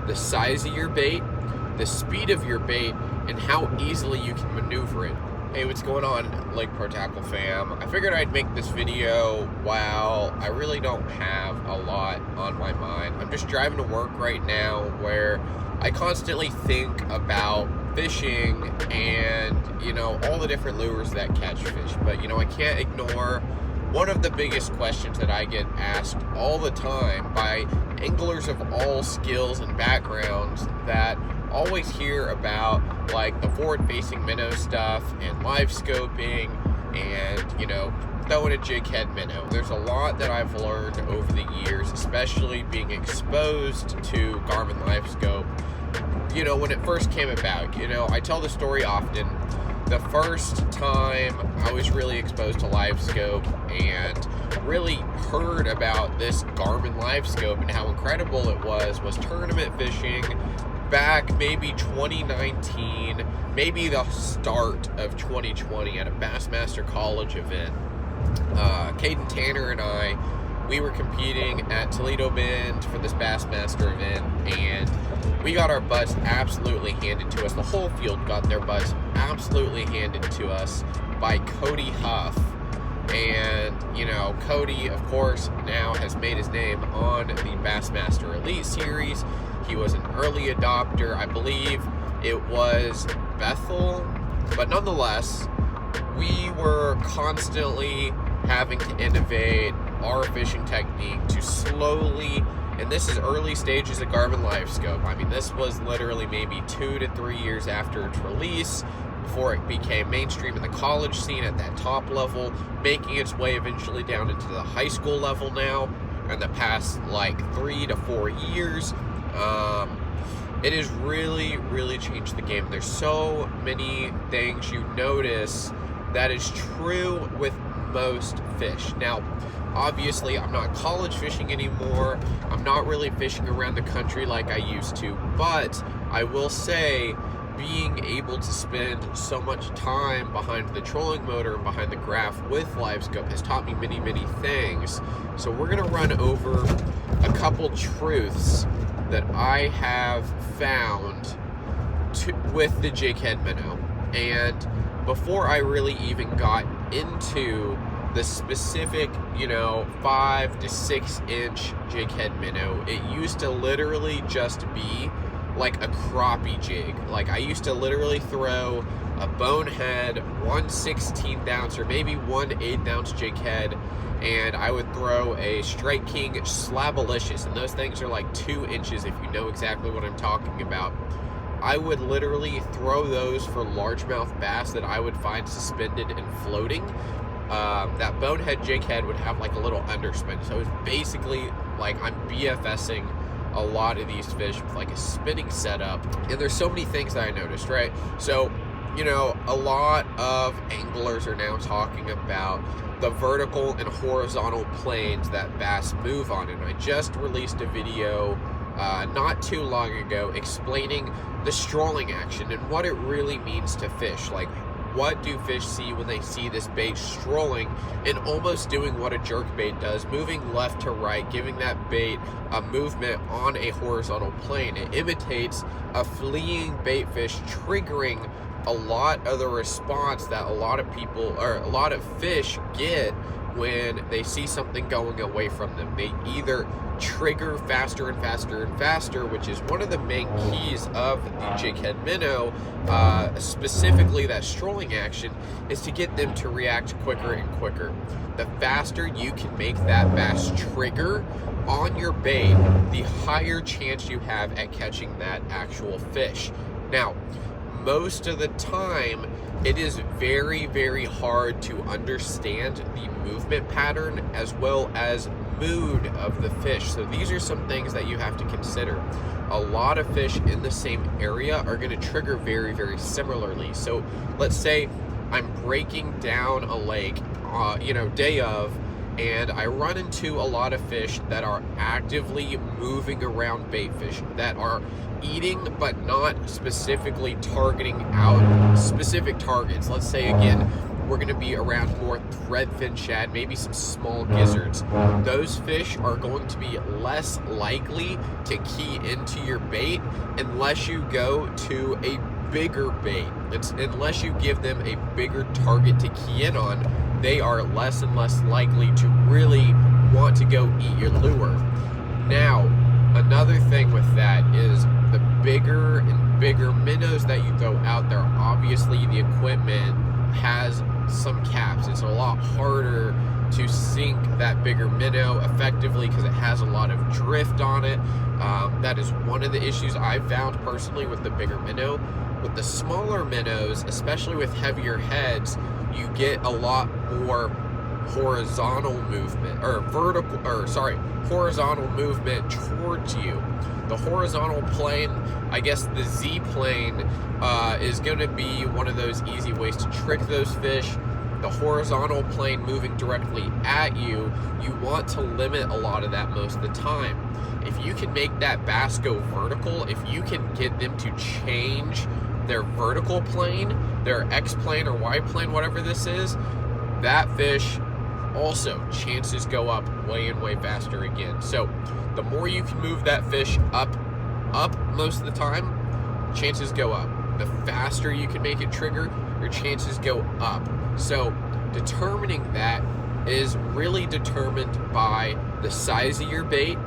the size of your bait, the speed of your bait, and how easily you can maneuver it. Hey, what's going on, Lake Pro Tackle fam? I figured I'd make this video while I really don't have a lot on my mind. I'm just driving to work right now where I constantly think about fishing and, all the different lures that catch fish. But, I can't ignore one of the biggest questions that I get asked all the time by anglers of all skills and backgrounds that always hear about, like, the forward-facing minnow stuff and Livescoping and, throwing a jig head minnow. There's a lot that I've learned over the years, especially being exposed to Garmin Livescope. When it first came about, I tell the story often. The first time I was really exposed to Livescope and really heard about this Garmin Livescope and how incredible it was tournament fishing back maybe 2019, maybe the start of 2020 at a Bassmaster College event. Caden Tanner and I, we were competing at Toledo Bend for this Bassmaster event, and we got our butts absolutely handed to us. The whole field got their butts absolutely handed to us by Cody Huff. And, Cody, of course, now has made his name on the Bassmaster Elite Series. He was an early adopter. I believe it was Bethel. But nonetheless, we were constantly having to innovate our fishing technique to slowly, and this is early stages of Garmin Livescope. I mean, this was literally maybe 2 to 3 years after its release, before it became mainstream in the college scene at that top level, making its way eventually down into the high school level now. In the past, 3 to 4 years, it has really, really changed the game. There's so many things you notice that is true with most fish. Now, obviously, I'm not college fishing anymore. I'm not really fishing around the country like I used to, but I will say being able to spend so much time behind the trolling motor and behind the graph with Livescope has taught me many, many things. So we're going to run over a couple truths that I have found with the jig head minnow. And before I really even got into the specific, 5 to 6 inch jig head minnow, it used to literally just be like a crappie jig. Like, I used to literally throw a bonehead 1/16 ounce or maybe 1/8 ounce jig head, and I would throw a Strike King Slabalicious, and those things are like 2 inches if you know exactly what I'm talking about. I would literally throw those for largemouth bass that I would find suspended and floating. That bonehead jig head would have like a little underspin, so it's basically like I'm BFSing a lot of these fish with like a spinning setup. And there's so many things that I noticed, right? So, a lot of anglers are now talking about the vertical and horizontal planes that bass move on, and I just released a video not too long ago explaining the strolling action and what it really means to fish. Like, what do fish see when they see this bait strolling and almost doing what a jerkbait does, moving left to right, giving that bait a movement on a horizontal plane? It imitates a fleeing bait fish, triggering a lot of the response that a lot of people, or a lot of fish, get when they see something going away from them. They either trigger faster and faster and faster, which is one of the main keys of the jig head minnow, specifically that strolling action, is to get them to react quicker and quicker. The faster you can make that bass trigger on your bait, the higher chance you have at catching that actual fish. Now, most of the time, it is very, very hard to understand the movement pattern as well as mood of the fish. So these are some things that you have to consider. A lot of fish in the same area are going to trigger very, very similarly. So let's say I'm breaking down a lake, day of, and I run into a lot of fish that are actively moving around bait fish, that are eating but not specifically targeting out specific targets. Let's say again, we're going to be around more threadfin shad, maybe some small gizzards. Those fish are going to be less likely to key into your bait unless you go to a bigger bait. Unless you give them a bigger target to key in on, they are less and less likely to really want to go eat your lure. Now, another thing with that is the bigger and bigger minnows that you throw out there, obviously the equipment has some caps. It's a lot harder to sink that bigger minnow effectively because it has a lot of drift on it. That is one of the issues I've found personally with the bigger minnow. With the smaller minnows, especially with heavier heads, you get a lot more horizontal movement horizontal movement towards you. The horizontal plane, I guess the Z plane, is going to be one of those easy ways to trick those fish. The horizontal plane moving directly at you, you want to limit a lot of that most of the time. If you can make that bass go vertical, if you can get them to change their vertical plane, their X plane or Y plane, whatever this is, that fish also chances go up way and way faster again. So the more you can move that fish up most of the time, chances go up. The faster you can make it trigger, your chances go up. So determining that is really determined by the size of your bait,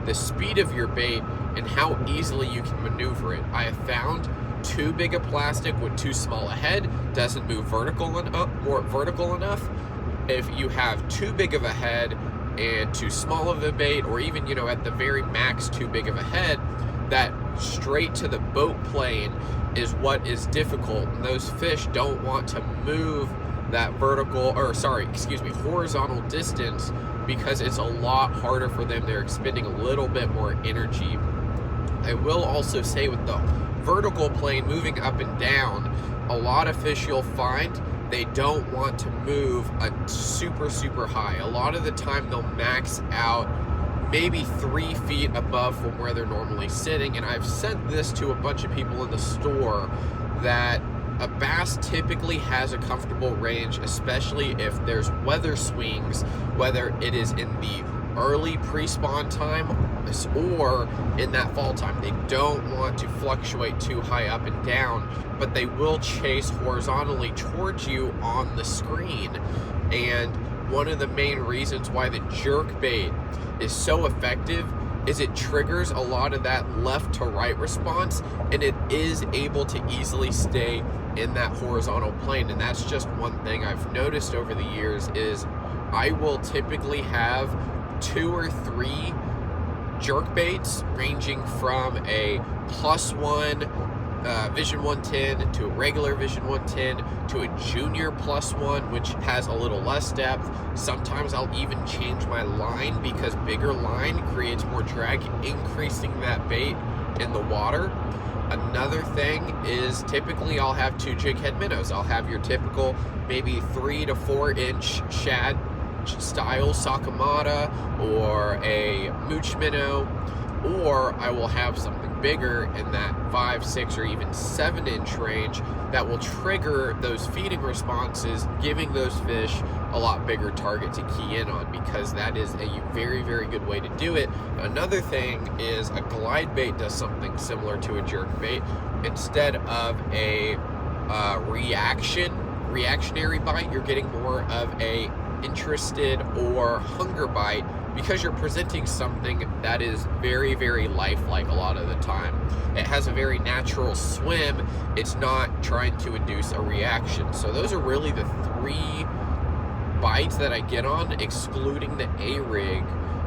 the speed of your bait, and how easily you can maneuver it. I have found too big a plastic with too small a head doesn't move vertical enough. If you have too big of a head and too small of a bait, or even, at the very max too big of a head, that straight to the boat plane is what is difficult. And those fish don't want to move that horizontal distance because it's a lot harder for them. They're expending a little bit more energy. I will also say with the vertical plane moving up and down, a lot of fish you'll find they don't want to move a super high. A lot of the time they'll max out maybe 3 feet above from where they're normally sitting. And I've sent this to a bunch of people in the store that a bass typically has a comfortable range, especially if there's weather swings, whether it is in the early pre-spawn time or in that fall time. They don't want to fluctuate too high up and down, but they will chase horizontally towards you on the screen. And one of the main reasons why the jerk bait is so effective is it triggers a lot of that left to right response, and it is able to easily stay in that horizontal plane. And that's just one thing I've noticed over the years is I will typically have 2 or 3 jerk baits ranging from a +1 Vision 110 to a regular Vision 110 to a junior +1, which has a little less depth. Sometimes I'll even change my line because bigger line creates more drag, increasing that bait in the water. Another thing is typically I'll have 2 jig head minnows. I'll have your typical maybe 3 to 4 inch shad style Sakamata or a mooch minnow, or I will have something bigger in that 5, 6, or even 7 inch range that will trigger those feeding responses, giving those fish a lot bigger target to key in on, because that is a very very good way to do it. Another thing is a glide bait does something similar to a jerk bait. Instead of a reactionary bite, you're getting more of a interested or hunger bite, because you're presenting something that is very very lifelike a lot of the time. It has a very natural swim. It's not trying to induce a reaction. So those are really the 3 bites that I get on, excluding the A-rig,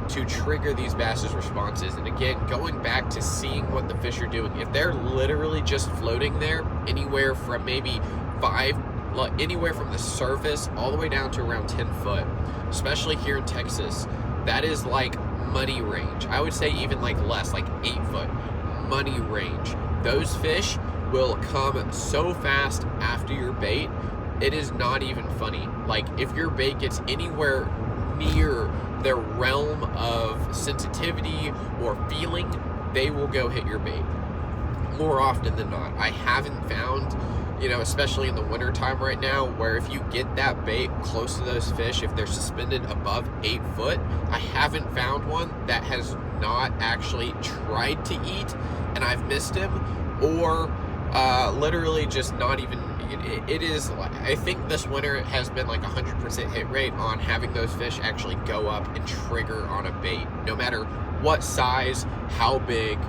to trigger these bass's responses. And again, going back to seeing what the fish are doing, if they're literally just floating there anywhere from maybe anywhere from the surface all the way down to around 10 foot, especially here in Texas, that is like money range. I would say even like less, like 8 foot money range. Those fish will come so fast after your bait, it is not even funny. Like if your bait gets anywhere near their realm of sensitivity or feeling, they will go hit your bait. more often than not. I haven't found, you know, especially in the winter time right now, where if you get that bait close to those fish, if they're suspended above 8 foot, I haven't found one that has not actually tried to eat and I've missed him, or literally just not even. It is, I think this winter it has been like 100% hit rate on having those fish actually go up and trigger on a bait, no matter what size, how big.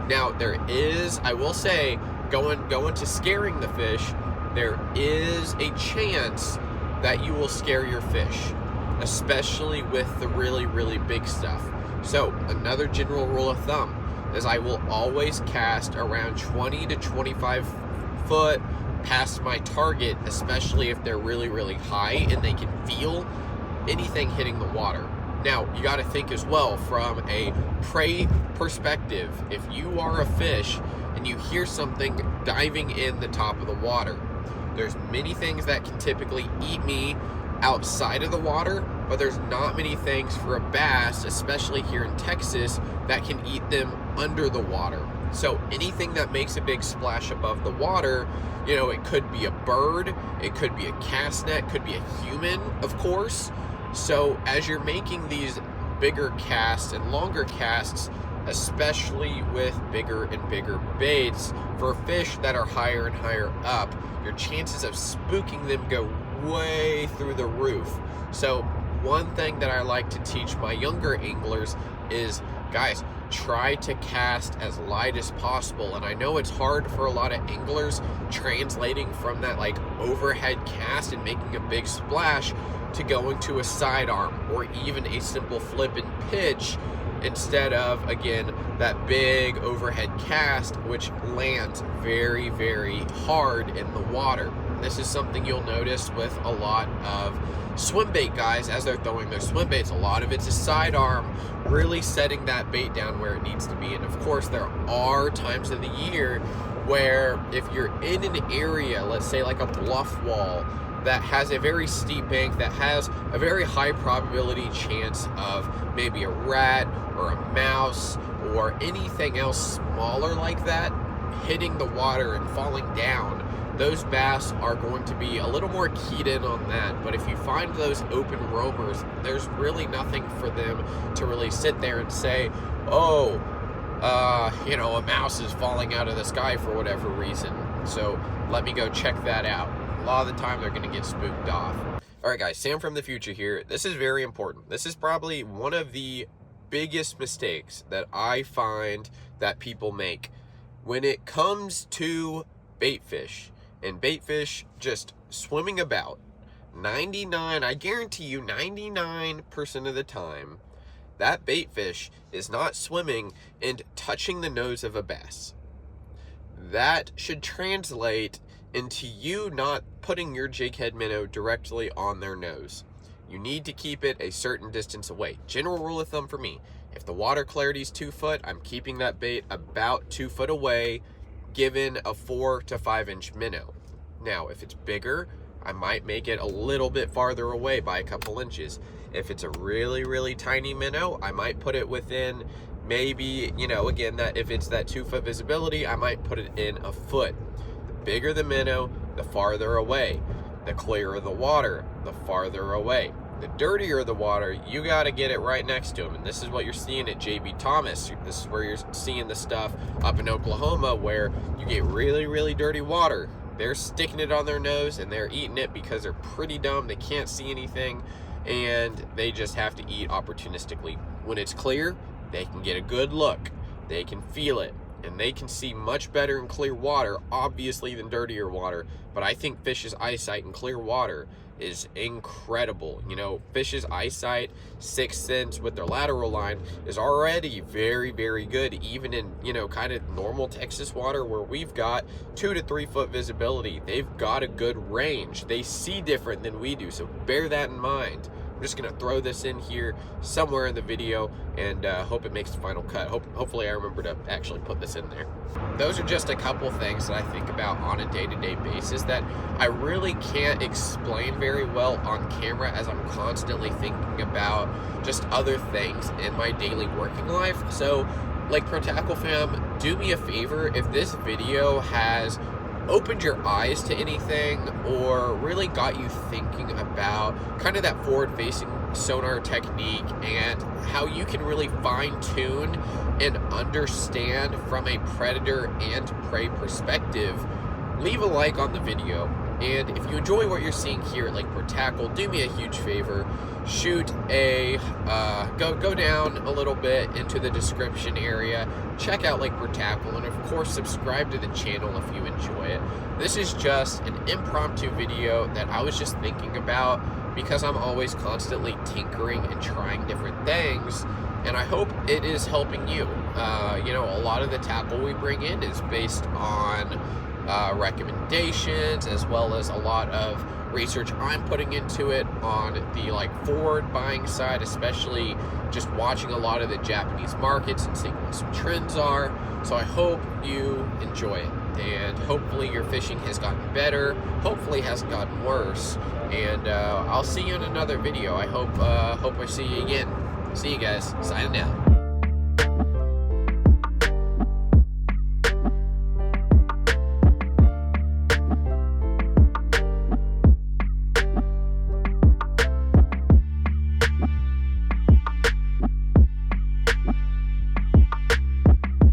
Now there is, I will say, going to scaring the fish, there is a chance that you will scare your fish, especially with the really, really big stuff. So another general rule of thumb is I will always cast around 20 to 25 foot past my target, especially if they're really, really high and they can feel anything hitting the water. Now, you got to think as well from a prey perspective. If you are a fish and you hear something diving in the top of the water, there's many things that can typically eat me outside of the water, but there's not many things for a bass, especially here in Texas, that can eat them under the water. So anything that makes a big splash above the water, you know, it could be a bird, it could be a cast net, could be a human, of course. So as you're making these bigger casts and longer casts, especially with bigger and bigger baits, for fish that are higher and higher up, your chances of spooking them go way through the roof. So one thing that I like to teach my younger anglers is, guys, try to cast as light as possible. And I know it's hard for a lot of anglers translating from that like overhead cast and making a big splash to going to a sidearm or even a simple flip and pitch instead of, again, that big overhead cast, which lands very, very hard in the water. This is something you'll notice with a lot of swim bait guys as they're throwing their swim baits. A lot of it's a sidearm, really setting that bait down where it needs to be. And of course, there are times of the year where if you're in an area, let's say like a bluff wall, that has a very steep bank, that has a very high probability chance of maybe a rat or a mouse or anything else smaller like that hitting the water and falling down, those bass are going to be a little more keyed in on that. But if you find those open roamers, there's really nothing for them to really sit there and say, oh, you know, a mouse is falling out of the sky for whatever reason, so let me go check that out. A lot of the time they're going to get spooked off. All right, guys, Sam from the future here. This is very important. This is probably one of the biggest mistakes that I find that people make when it comes to bait fish. And bait fish just swimming about. I guarantee you 99% of the time, that bait fish is not swimming and touching the nose of a bass. That should translate into you not putting your jighead minnow directly on their nose. You need to keep it a certain distance away. General rule of thumb for me, if the water clarity is 2 foot, I'm keeping that bait about 2 foot away, given a 4 to 5 inch minnow. Now, if it's bigger, I might make it a little bit farther away by a couple inches. If it's a really, really tiny minnow, I might put it within maybe, you know, again, that if it's that 2 foot visibility, I might put it in a foot. The bigger the minnow, the farther away. The clearer the water, the farther away. The dirtier the water, you got to get it right next to them. And this is what you're seeing at J.B. Thomas. This is where you're seeing the stuff up in Oklahoma where you get really, really dirty water. They're sticking it on their nose and they're eating it because they're pretty dumb. They can't see anything and they just have to eat opportunistically. When it's clear, they can get a good look. They can feel it. And they can see much better in clear water, obviously, than dirtier water. But I think fish's eyesight in clear water is incredible. You know, fish's eyesight, sixth sense with their lateral line is already very, very good, even in, you know, kind of normal Texas water where we've got 2 to 3 foot visibility. They've got a good range. They see different than we do, so bear that in mind. I'm just gonna throw this in here somewhere in the video and hope it makes the final cut. Hopefully I remember to actually put this in there. Those are just a couple things that I think about on a day-to-day basis that I really can't explain very well on camera, as I'm constantly thinking about just other things in my daily working life. So Lake Pro Tackle fam, do me a favor. If this video has opened your eyes to anything or really got you thinking about kind of that forward-facing sonar technique and how you can really fine-tune and understand from a predator and prey perspective, leave a like on the video. And if you enjoy what you're seeing here at Lake Pro Tackle, do me a huge favor. Shoot a, go down a little bit into the description area, check out Lake Pro Tackle, and of course subscribe to the channel if you enjoy it. This is just an impromptu video that I was just thinking about because I'm always constantly tinkering and trying different things, and I hope it is helping you. You know, a lot of the tackle we bring in is based on recommendations, as well as a lot of research I'm putting into it on the forward buying side, especially just watching a lot of the Japanese markets and seeing what some trends are. So I hope you enjoy it, and hopefully your fishing has gotten better, hopefully hasn't gotten worse, and I'll see you in another video. I hope I see you again. See you guys. Signing out.